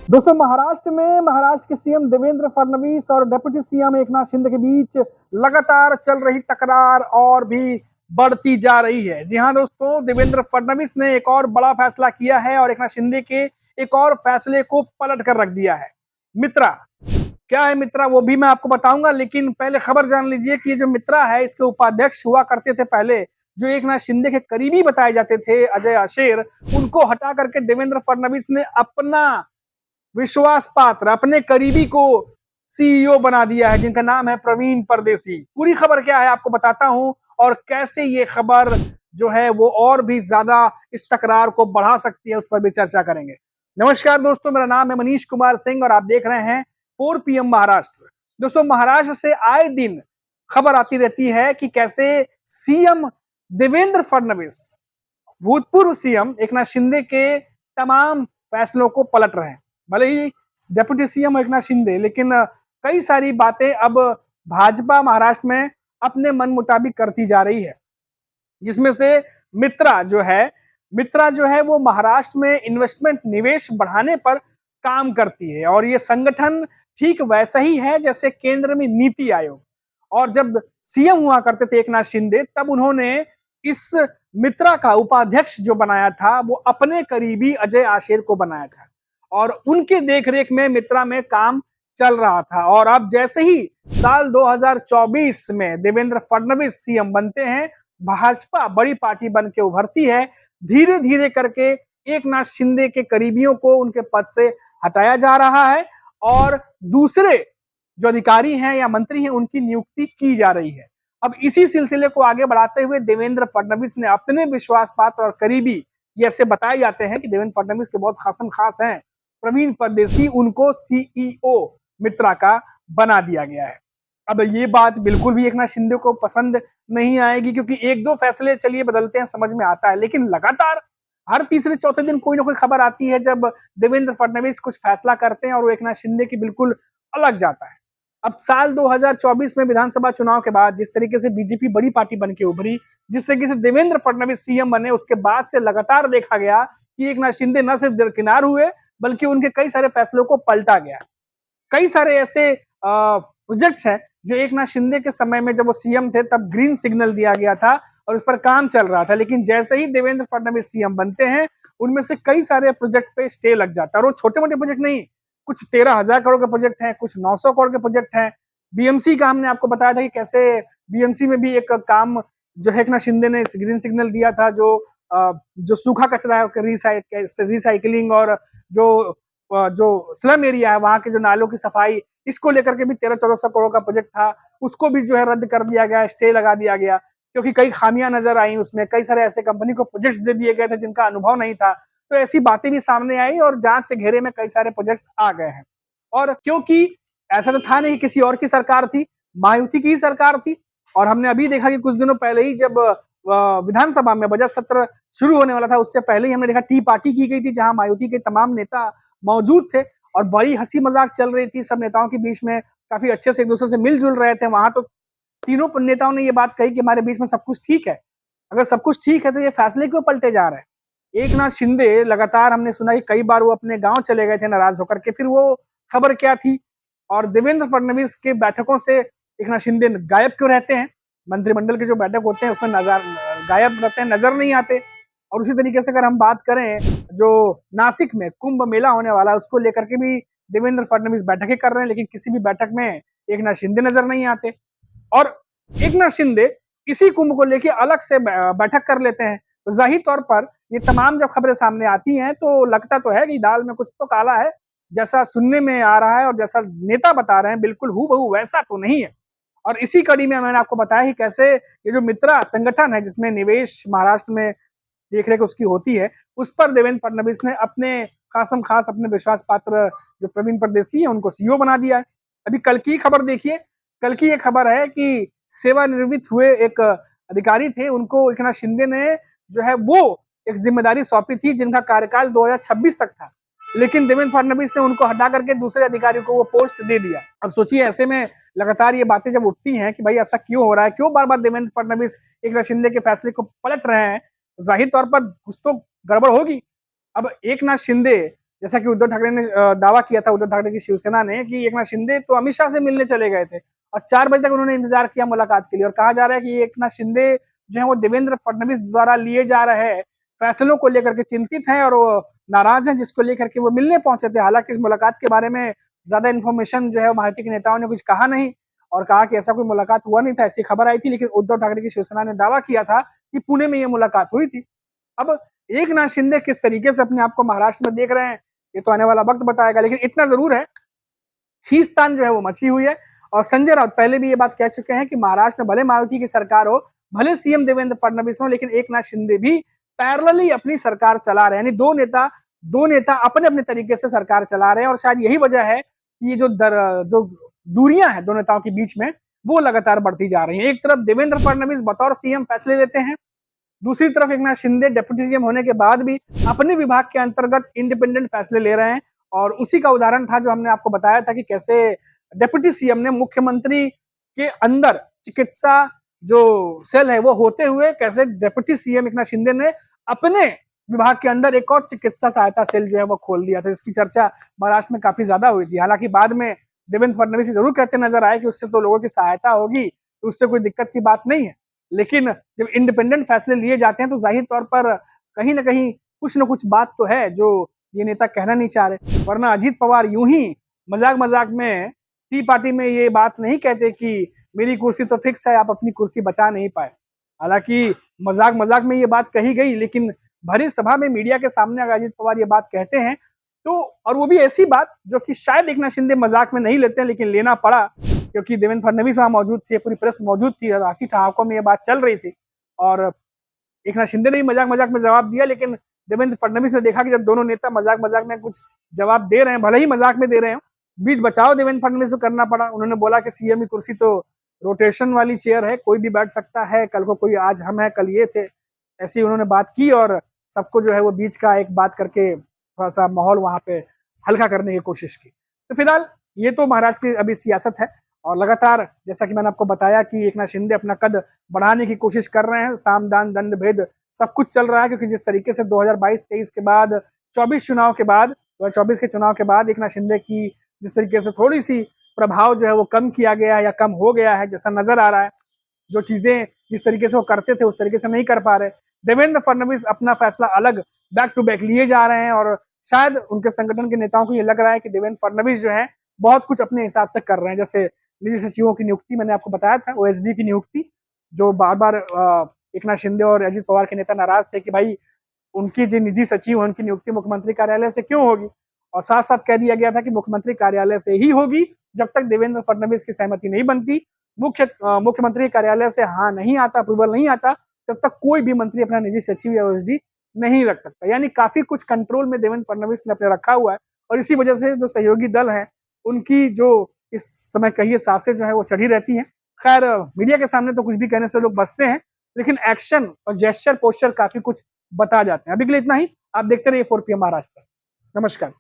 दोस्तों, महाराष्ट्र में महाराष्ट्र के सीएम देवेंद्र फडणवीस और डिप्टी सीएम एकनाथ शिंदे के बीच लगातार चल रही टकरार और भी बढ़ती जा रही है। जी हां दोस्तों, देवेंद्र फडणवीस ने एक और बड़ा फैसला किया है और एकनाथ शिंदे के एक और फैसले को पलट कर रख दिया है। मित्रा क्या है, मित्रा वो भी मैं आपको बताऊंगा, लेकिन पहले खबर जान लीजिए कि ये जो मित्रा है इसके उपाध्यक्ष हुआ करते थे पहले, जो एकनाथ शिंदे के करीबी बताए जाते थे, अजय आशेर, उनको हटा करके देवेंद्र फडणवीस ने अपना विश्वास पात्र, अपने करीबी को सीईओ बना दिया है, जिनका नाम है प्रवीण परदेसी। पूरी खबर क्या है आपको बताता हूं, और कैसे ये खबर जो है वो और भी ज्यादा इस तकरार को बढ़ा सकती है, उस पर भी चर्चा करेंगे। नमस्कार दोस्तों, मेरा नाम है मनीष कुमार सिंह और आप देख रहे हैं 4 PM महाराष्ट्र। दोस्तों, महाराष्ट्र से आए दिन खबर आती रहती है कि कैसे सीएम देवेंद्र फडणवीस भूतपूर्व सीएम एकनाथ शिंदे के तमाम फैसलों को पलट रहे हैं। भले ही डेप्यूटी सीएम एकनाथ शिंदे, लेकिन कई सारी बातें अब भाजपा महाराष्ट्र में अपने मन मुताबिक करती जा रही है, जिसमें से मित्रा जो है वो महाराष्ट्र में इन्वेस्टमेंट, निवेश बढ़ाने पर काम करती है। और ये संगठन ठीक वैसा ही है जैसे केंद्र में नीति आयोग। और जब सीएम हुआ करते थे एकनाथ शिंदे, तब उन्होंने इस मित्रा का उपाध्यक्ष जो बनाया था वो अपने करीबी अजय आशेर को बनाया था, और उनके देखरेख में मित्रा में काम चल रहा था। और अब जैसे ही साल 2024 में देवेंद्र फडणवीस सीएम बनते हैं, भाजपा बड़ी पार्टी बन के उभरती है, धीरे धीरे करके एकनाथ शिंदे के करीबियों को उनके पद से हटाया जा रहा है और दूसरे जो अधिकारी हैं या मंत्री हैं उनकी नियुक्ति की जा रही है। अब इसी सिलसिले को आगे बढ़ाते हुए देवेंद्र फडणवीस ने अपने विश्वास पात्र और करीबी, ये ऐसे बताए जाते हैं कि देवेंद्र फडणवीस के बहुत खासम खास हैं, प्रवीण परदेसी, उनको सीईओ मित्रा का बना दिया गया है। अब ये बात बिल्कुल भी एकनाथ शिंदे को पसंद नहीं आएगी, क्योंकि एक दो फैसले चलिए बदलते हैं, समझ में आता है, लेकिन लगातार हर तीसरे चौथे दिन कोई ना कोई खबर आती है जब देवेंद्र फडणवीस कुछ फैसला करते हैं और वो एकनाथ शिंदे की बिल्कुल अलग जाता है। अब साल 2024 में विधानसभा चुनाव के बाद जिस तरीके से बीजेपी बड़ी पार्टी बन के उभरी, जिस तरीके से देवेंद्र फडणवीस सीएम बने, उसके बाद से लगातार देखा गया कि एकनाथ शिंदे न सिर्फ दरकिनार हुए बल्कि उनके कई सारे फैसलों को पलटा गया। कई सारे ऐसे प्रोजेक्ट्स हैं जो एकनाथ शिंदे के समय में जब वो सीएम थे तब ग्रीन सिग्नल दिया गया था और उस पर काम चल रहा था, लेकिन जैसे ही देवेंद्र फडणवीस सीएम बनते हैं, उनमें से कई सारे प्रोजेक्ट पे स्टे लग जाता है। और वो छोटे मोटे प्रोजेक्ट नहीं, कुछ 13,000 करोड़ के प्रोजेक्ट हैं, कुछ 900 करोड़ के प्रोजेक्ट हैं। बीएमसी का हमने आपको बताया था कि कैसे बीएमसी में भी एक काम जो है एकनाथ शिंदे ने ग्रीन सिग्नल दिया था, जो सूखा कचरा है उसका रिसाइकलिंग और जो स्लम एरिया है वहां के जो नालों की सफाई, इसको लेकर के भी 1300-1400 करोड़ का प्रोजेक्ट था, उसको भी जो है रद्द कर दिया गया, स्टे लगा दिया गया, क्योंकि कई खामियां नजर आई उसमें। कई सारे ऐसे कंपनी को प्रोजेक्ट्स दे दिए गए थे जिनका अनुभव नहीं था, तो ऐसी बातें भी सामने आई और जांच से घेरे में कई सारे प्रोजेक्ट्स आ गए हैं। और क्योंकि ऐसा तो था नहीं किसी और की सरकार थी, मायावती की ही सरकार थी। और हमने अभी देखा कि कुछ दिनों पहले ही जब विधानसभा में बजट सत्र शुरू होने वाला था, उससे पहले ही हमने देखा टी पार्टी की गई थी, जहां मायावती के तमाम नेता मौजूद थे और बड़ी हंसी मजाक चल रही थी सब नेताओं के बीच में, काफी अच्छे से एक दूसरे से मिलजुल रहे थे। वहां तो तीनों नेताओं ने ये बात कही कि हमारे बीच में सब कुछ ठीक है। अगर सब कुछ ठीक है तो ये फैसले क्यों पलटे जा रहे हैं? एकनाथ शिंदे लगातार हमने सुना कि कई बार वो अपने गांव चले गए थे नाराज होकर के, फिर वो खबर क्या थी? और देवेंद्र फडणवीस के बैठकों से एकनाथ शिंदे गायब क्यों रहते हैं? मंत्रिमंडल के जो बैठक होते हैं उसमें नजर गायब रहते हैं, नजर नहीं आते। और उसी तरीके से अगर हम बात करें, जो नासिक में कुंभ मेला होने वाला है उसको लेकर के भी देवेंद्र फडणवीस बैठकें कर रहे हैं, लेकिन किसी भी बैठक में एकनाथ शिंदे नजर नहीं आते। और एकनाथ शिंदे इसी कुंभ को लेकर अलग से बैठक कर लेते हैं। तो जाहिर तौर पर ये तमाम जब खबरें सामने आती हैं तो लगता तो है कि दाल में कुछ तो काला है, जैसा सुनने में आ रहा है और जैसा नेता बता रहे हैं बिल्कुल हूबहू वैसा तो नहीं है। और इसी कड़ी में मैंने आपको बताया कि कैसे ये जो मित्रा संगठन है जिसमें निवेश महाराष्ट्र में देखरेख उसकी होती है, उस पर देवेंद्र फडणवीस ने अपने खासम खास अपने विश्वास पात्र जो प्रवीण परदेसी है उनको सीईओ बना दिया है। अभी कल की खबर देखिए, कल की एक खबर है कि सेवानिवृत्त हुए एक अधिकारी थे, उनको एकनाथ शिंदे ने जो है वो एक जिम्मेदारी सौंपी थी जिनका कार्यकाल 2026 तक था, लेकिन देवेंद्र फडणवीस ने उनको हटा करके दूसरे अधिकारी को वो पोस्ट दे दिया। अब सोचिए, ऐसे में लगातार ये बातें जब उठती हैं कि भाई ऐसा क्यों हो रहा है, क्यों बार बार देवेंद्र फडणवीस एकनाथ शिंदे के फैसले को पलट रहे हैं, जाहिर तौर पर कुछ तो गड़बड़ होगी। अब एकनाथ शिंदे जैसा कि उद्धव ठाकरे ने दावा किया था, उद्धव ठाकरे की शिवसेना ने, कि एकनाथ शिंदे तो अमित शाह से मिलने चले गए थे और 4 बजे तक उन्होंने इंतजार किया मुलाकात के लिए। और कहा जा रहा है कि एकनाथ शिंदे जो है वो देवेंद्र फडणवीस द्वारा लिए जा रहे फैसलों को लेकर के चिंतित हैं और वो नाराज हैं, जिसको लेकर के वो मिलने पहुंचे थे। हालांकि इस मुलाकात के बारे में ज्यादा इन्फॉर्मेशन जो है भारतीय के नेताओं ने कुछ कहा नहीं और कहा कि ऐसा कोई मुलाकात हुआ नहीं था, ऐसी खबर आई थी। लेकिन उद्धव ठाकरे की शिवसेना ने दावा किया था कि पुणे में ये मुलाकात हुई थी। अब एकनाथ शिंदे किस तरीके से अपने आप को महाराष्ट्र में देख रहे हैं, ये तो आने वाला वक्त बताएगा। लेकिन इतना जरूर है, खींचतान जो है वो मची हुई है। और संजय राउत पहले भी ये बात कह चुके हैं कि महाराष्ट्र में भले मायावती की सरकार हो, भले सीएम देवेंद्र फडणवीस हो, लेकिन एकनाथ शिंदे भी पैरेलली अपनी सरकार चला रहे हैं। यानी दो नेता अपने अपने तरीके से सरकार चला रहे हैं। और शायद यही वजह है कि ये जो दूरियां हैं दो नेताओं के बीच में, वो लगातार बढ़ती जा रही हैं। एक तरफ देवेंद्र फडणवीस बतौर सीएम फैसले लेते हैं, दूसरी तरफ एकनाथ शिंदे डिप्टी सीएम होने के बाद भी अपने विभाग के अंतर्गत इंडिपेंडेंट फैसले ले रहे हैं। और उसी का उदाहरण था जो हमने आपको बताया था कि कैसे डिप्टी सीएम ने मुख्यमंत्री के अंदर चिकित्सा जो सेल है वो होते हुए कैसे डिप्टी सीएम एकनाथ शिंदे ने अपने विभाग के अंदर एक और चिकित्सा सहायता सेल जो है वो खोल दिया था, जिसकी चर्चा महाराष्ट्र में काफी ज्यादा हुई थी। हालांकि बाद में देवेंद्र फडणवीस जरूर कहते नजर आए कि उससे तो लोगों की सहायता होगी, तो उससे कोई दिक्कत की बात नहीं है। लेकिन जब इंडिपेंडेंट फैसले लिए जाते हैं तो जाहिर तौर पर कहीं ना कहीं कुछ ना कुछ बात तो है जो ये नेता कहना नहीं चाह रहे। वरना अजीत पवार यूं ही मजाक मजाक में टी पार्टी में ये बात नहीं कहते कि मेरी कुर्सी तो फिक्स है, आप अपनी कुर्सी बचा नहीं पाए। हालांकि मजाक मजाक में ये बात कही गई, लेकिन भरी सभा में मीडिया के सामने अगर अजीत पवार ये बात कहते हैं तो, और वो भी ऐसी बात जो कि शायद एकनाथ शिंदे मजाक में नहीं लेते हैं, लेकिन लेना पड़ा क्योंकि देवेंद्र फडणवीस वहां मौजूद थे, पूरी प्रेस मौजूद थी, राशि ठहाकों में ये बात चल रही थी। और एकनाथ शिंदे ने भी मजाक मजाक में जवाब दिया, लेकिन देवेंद्र फडणवीस ने देखा कि जब दोनों नेता मजाक मजाक में कुछ जवाब दे रहे हैं, भले ही मजाक में दे रहे हैं, बीच बचाव देवेंद्र फडणवीस को करना पड़ा। उन्होंने बोला कि सीएम की कुर्सी तो रोटेशन वाली चेयर है, कोई भी बैठ सकता है, कल को कोई, आज हम है कल ये थे, ऐसी उन्होंने बात की और सबको जो है वो बीच का एक बात करके थोड़ा सा माहौल वहां पे हल्का करने की कोशिश की। तो फिलहाल ये तो महाराष्ट्र की अभी सियासत है और लगातार जैसा कि मैंने आपको बताया कि एकनाथ शिंदे अपना कद बढ़ाने की कोशिश कर रहे हैं। साम दान दंड भेद सब कुछ चल रहा है, क्योंकि जिस तरीके से 2022-23 के बाद 24 चुनाव के बाद 2024 के चुनाव के बाद एकनाथ शिंदे की जिस तरीके से थोड़ी सी प्रभाव जो है वो कम किया गया है या कम हो गया है जैसा नजर आ रहा है, जो चीजें जिस तरीके से वो करते थे उस तरीके से नहीं कर पा रहे। देवेंद्र फडणवीस अपना फैसला अलग बैक टू बैक लिए जा रहे हैं और शायद उनके संगठन के नेताओं को ये लग रहा है कि देवेंद्र फडणवीस जो है बहुत कुछ अपने हिसाब से कर रहे हैं। जैसे निजी सचिवों की नियुक्ति मैंने आपको बताया था, ओएसडी की नियुक्ति, जो बार बार एकनाथ शिंदे और अजित पवार के नेता नाराज थे कि भाई उनकी जो निजी सचिव है उनकी नियुक्ति मुख्यमंत्री कार्यालय से क्यों होगी, और साथ साथ कह दिया गया था कि मुख्यमंत्री कार्यालय से ही होगी जब तक देवेंद्र फडणवीस की सहमति नहीं बनती, मुख्यमंत्री कार्यालय से हाँ नहीं आता, अप्रूवल नहीं आता, तब तक कोई भी मंत्री अपना निजी सचिव या ओएसडी नहीं रख सकता। यानी काफी कुछ कंट्रोल में देवेंद्र फडणवीस ने अपने रखा हुआ है और इसी वजह से जो सहयोगी दल है उनकी जो इस समय कहिए सांसें जो है वो चढ़ी रहती हैं। खैर मीडिया के सामने तो कुछ भी कहने से लोग बचते हैं, लेकिन एक्शन और जेस्चर पोस्चर काफी कुछ बता जाते हैं। अभी के लिए इतना ही, आप देखते रहिए 4PM महाराष्ट्र। नमस्कार।